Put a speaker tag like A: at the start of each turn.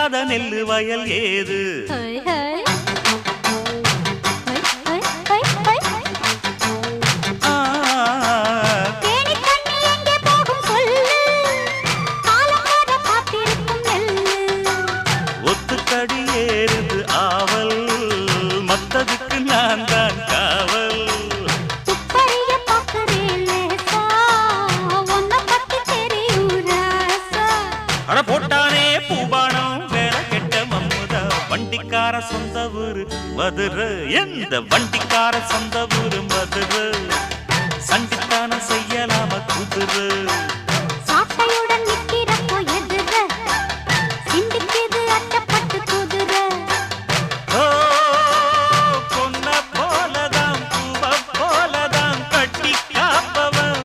A: விதைக்காத நெல்லு வயல் ஏது ஒத்துக்கடி ஏறுது ஆவல் மத்ததுக்கு நான் தான் காவல் அட போட்டானே பூபானம் வேலை கெட்ட மம்முதா வண்டிக்கார சொந்த ஊரு மதுரை எந்த வண்டிக்கார சொந்த ஊரு மதுரை சண்டித்தான செய்யலாம குதிரை